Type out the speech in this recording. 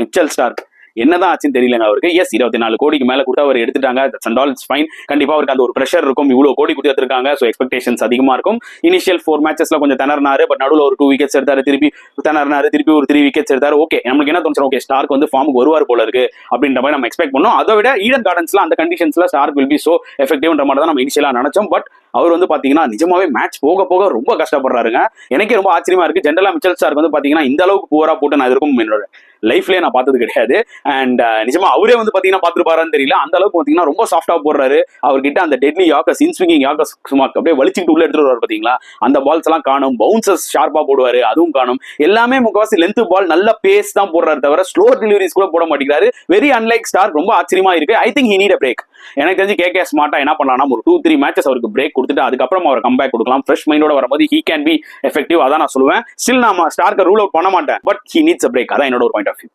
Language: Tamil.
மிச்சல் ஸ்டார்க் என்னதான் ஆச்சுன்னு தெரியலங்க அவருக்கு. எஸ் 24 கோடிக்கு மேல கொடுத்து அவர் எடுத்துட்டாங்க. That's and all it's fine. கண்டிப்பா அவருக்கு அந்த ஒரு ப்ரெஷர் இருக்கும். இவ்வளவு கோடி கொடுத்து எடுத்திருக்காங்க. ஸோ எக்ஸ்பெக்டேஷன்ஸ் அதிகமா இருக்கும். இனிஷியல் 4 மேட்சஸ்ல கொஞ்சம் திணறினாரு. பட் நடுவில் ஒரு 2 விக்கெட்ஸ் எடுத்தாரு. திருப்பி திணறினாரு. திருப்பி ஒரு 3 விக்கெட்ஸ் எடுத்தாரு. ஓகே, நம்மளுக்கு என்ன தோணுச்சு, ஓகே ஸ்டார்க் வந்து ஃபார்முக்கு வருவார் போல இருக்கு அப்படின்ற மாதிரி நம்ம எக்ஸ்பெக்ட் பண்ணோம். அதை விட ஈடன் கார்டன்ஸ்ல அந்த கண்டிஷன்ஸ்ல ஸ்டார்க் வில் பி சோ எஃபெக்டிவ்ன்ற மாதிரி தான் நம்ம இனிஷியலா நினைச்சோம். பட் அவர் வந்து பாத்தீங்கன்னா நிஜமாவே மேட்ச் போக போக ரொம்ப கஷ்டப்படுறாருங்க. எனக்கே ரொம்ப ஆச்சரியமா இருக்கு. ஜென்ரலா மிச்சல் ஸ்டார்க் வந்து பாத்தீங்கன்னா இந்த அளவுக்கு புவரா போட்டு நான் இருக்கும் என்னோட லைஃப்லயே நான் பார்த்தது கிடையாது. அண்ட் நிஜமா அவரே வந்து பாத்தீங்கன்னா பாத்துருப்பாரான்னு தெரியல. அந்த அளவுக்கு பாத்தீங்கன்னா ரொம்ப சாஃப்டா போடுறாரு. அவர்கிட்ட அந்த டெட்லி யாக்கர்ஸ், இன்ஸ்விங்கிங் யாக்கர்ஸ் சும்மா அப்படியே வலிச்சுட்டு உள்ள எடுத்துட்டு வருவார் பாத்தீங்களா, அந்த பால்ஸ் எல்லாம் காணும். பவுன்சர்ஸ் ஷார்ப்பா போடுவாரு, அதுவும் காணும். எல்லாமே முக்கால்வாசி லென்த் பால், நல்ல பேஸ் தான் போடுறாரு தவிர ஸ்லோ டெலிவரிஸ் கூட போட மாட்டேங்கிறாரு. Very unlike Starc. ரொம்ப ஆச்சரியமா இருக்கு. I think he need a break. எனக்கு தெரிஞ்சு கேகே ஸ்மார்ட்டா என்ன பண்ணலாம், ஒரு 2-3 மேட்சஸ் அவருக்கு பிரேக் கொடுத்துட்டு அதுக்கப்புறம் அவர் கம்பேக் கொடுக்கலாம். ஃப்ரெஷ் மைண்டோட வரும்போது ஹி கேன் பி எஃபெக்டிவ். அதான் நான் சொல்லுவேன். ஸ்டில் நான் ஸ்டார்க்கை ரூல் அவுட் பண்ண மாட்டேன். But he needs a break. அதான் என்னோட ஒரு பாயிண்ட் ஆஃப் வியூ.